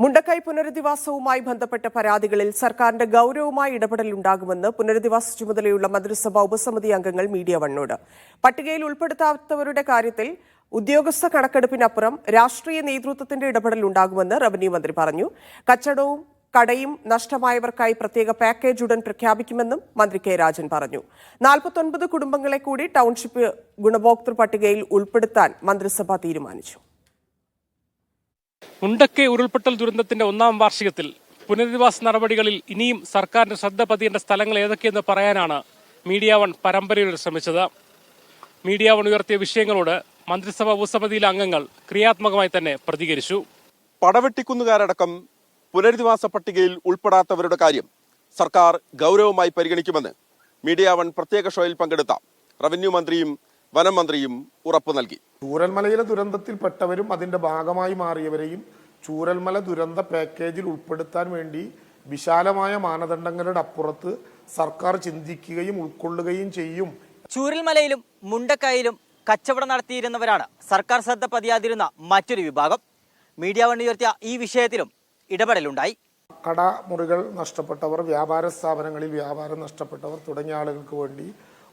മുണ്ടക്കൈ പുനരധിവാസവുമായി ബന്ധപ്പെട്ട പരാതികളിൽ സർക്കാരിന്റെ ഗൌരവമായ ഇടപെടലുണ്ടാകുമെന്ന് പുനരധിവാസ ചുമതലയുള്ള മന്ത്രിസഭാ ഉപസമിതി അംഗങ്ങൾ മീഡിയ വണ്ണോട്. പട്ടികയിൽ ഉൾപ്പെടുത്താത്തവരുടെ കാര്യത്തിൽ ഉദ്യോഗസ്ഥ കണക്കെടുപ്പിനപ്പുറം രാഷ്ട്രീയ നേതൃത്വത്തിന്റെ ഇടപെടലുണ്ടാകുമെന്ന് റവന്യൂ മന്ത്രി പറഞ്ഞു. കച്ചടവും കടയും നഷ്ടമായവർക്കായി പ്രത്യേക പാക്കേജ് ഉടൻ പ്രഖ്യാപിക്കുമെന്നും മന്ത്രി കെ രാജൻ പറഞ്ഞു. 49 കുടുംബങ്ങളെ കൂടി ടൗൺഷിപ്പ് ഗുണഭോക്തൃ പട്ടികയിൽ ഉൾപ്പെടുത്താൻ മന്ത്രിസഭ തീരുമാനിച്ചു. മുണ്ടക്കൈ ഉരുൾപൊട്ടൽ ദുരന്തത്തിന്റെ 1ാം വാർഷികത്തിൽ പുനരധിവാസ നടപടികളിൽ ഇനിയും സർക്കാരിന്റെ ശ്രദ്ധ പതിയേണ്ട സ്ഥലങ്ങൾ ഏതൊക്കെയെന്ന് പറയാനാണ് മീഡിയ വൺ പരമ്പരയിൽ ശ്രമിച്ചത്. മീഡിയ വൺ ഉയർത്തിയ വിഷയങ്ങളോട് മന്ത്രിസഭാ ഉപസമിതിയിലെ അംഗങ്ങൾ ക്രിയാത്മകമായി തന്നെ പ്രതികരിച്ചു. പടവെട്ടിക്കുന്നുകാരടക്കം പുനരധിവാസ പട്ടികയിൽ ഉൾപ്പെടാത്തവരുടെ കാര്യം സർക്കാർ ഗൗരവമായി പരിഗണിക്കുമെന്ന് മീഡിയ വൺ പ്രത്യേക ഷോയിൽ പങ്കെടുത്ത റവന്യൂ മന്ത്രിയും വനം മന്ത്രിയും ഉറപ്പു നൽകി. ചൂരൽമലയിലെ ദുരന്തത്തിൽപ്പെട്ടവരും അതിന്റെ ഭാഗമായി മാറിയവരെയും ചൂരൽമല ദുരന്ത പാക്കേജിൽ ഉൾപ്പെടുത്താൻ വേണ്ടി വിശാലമായ മാനദണ്ഡങ്ങളുടെ അപ്പുറത്ത് സർക്കാർ ചിന്തിക്കുകയും ഉൾക്കൊള്ളുകയും ചെയ്യും. ചൂരൽമലയിലും മുണ്ടക്കൈയിലും കച്ചവടം നടത്തിയിരുന്നവരാണ് സർക്കാർ ശ്രദ്ധ പതിയാതിരുന്ന മറ്റൊരു വിഭാഗം. മീഡിയ വൺ ഉയർത്തിയ ഈ വിഷയത്തിലും ഇടപെടലുണ്ടായി. കടമുറികൾ നഷ്ടപ്പെട്ടവർ, വ്യാപാര സ്ഥാപനങ്ങളിൽ വ്യാപാരം നഷ്ടപ്പെട്ടവർ തുടങ്ങിയ ആളുകൾക്ക് വേണ്ടി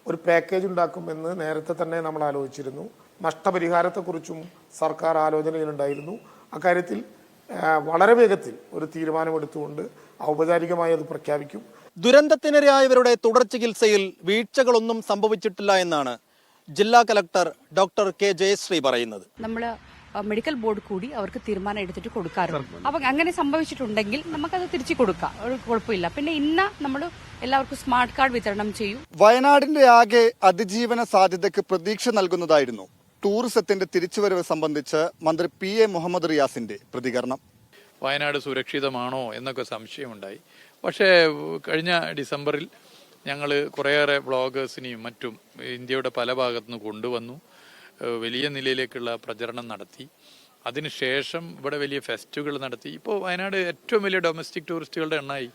ഒരു പാക്കേജ് ഉണ്ടാക്കുമെന്ന് നേരത്തെ തന്നെ നമ്മൾ ആലോചിച്ചിരുന്നു. നഷ്ടപരിഹാരത്തെക്കുറിച്ചും സർക്കാർ ആലോചനയിലുണ്ടായിരുന്നു. അക്കാര്യത്തിൽ വളരെ വേഗത്തിൽ ഒരു തീരുമാനമെടുത്തുകൊണ്ട് ഔപചാരികമായി അത് പ്രഖ്യാപിക്കും. ദുരന്തത്തിനിരയായവരുടെ തുടർ ചികിത്സയിൽ വീഴ്ചകളൊന്നും സംഭവിച്ചിട്ടില്ല എന്നാണ് ജില്ലാ കലക്ടർ ഡോക്ടർ കെ ജയശ്രീ പറയുന്നത്. നമ്മള് മെഡിക്കൽ ബോർഡ് കൂടി അവർക്ക് തീരുമാനം എടുത്തിട്ട് കൊടുക്കാറുണ്ട്. അപ്പൊ അങ്ങനെ സംഭവിച്ചിട്ടുണ്ടെങ്കിൽ നമുക്കത് തിരിച്ചു കൊടുക്കാം, ഒരു കുഴപ്പമില്ല. പിന്നെ നമ്മൾ എല്ലാവർക്കും സ്മാർട്ട് കാർഡ് വിതരണം ചെയ്യും. വയനാടിന്റെ ആകെ അതിജീവന സാധ്യതയ്ക്ക് പ്രതീക്ഷ നൽകുന്നതായിരുന്നു ടൂറിസത്തിന്റെ തിരിച്ചുവരവ് സംബന്ധിച്ച് മന്ത്രി പി എ മുഹമ്മദ് റിയാസിന്റെ പ്രതികരണം. വയനാട് സുരക്ഷിതമാണോ എന്നൊക്കെ സംശയമുണ്ടായി. പക്ഷേ കഴിഞ്ഞ ഡിസംബറിൽ ഞങ്ങൾ കുറേയേറെ വ്ളോഗേഴ്സിനെയും മറ്റും ഇന്ത്യയുടെ പല ഭാഗത്തുനിന്ന് കൊണ്ടുവന്നു. വലിയ നിലയിലേക്കുള്ള പ്രചരണം നടത്തി. അതിനുശേഷം ഇവിടെ വലിയ ഫെസ്റ്റുകൾ നടത്തി. ഇപ്പോൾ വയനാട് ഏറ്റവും വലിയ ഡൊമസ്റ്റിക് ടൂറിസ്റ്റുകളുടെ എണ്ണമായി.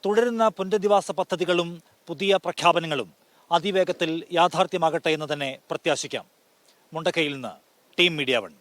തുടരുന്ന പുനരധിവാസ പദ്ധതികളും പുതിയ പ്രഖ്യാപനങ്ങളും അതിവേഗത്തിൽ യാഥാർത്ഥ്യമാകട്ടെ എന്ന് തന്നെ പ്രത്യാശിക്കാം. മുണ്ടക്കൈയിൽ നിന്ന് ടീം മീഡിയ വൺ.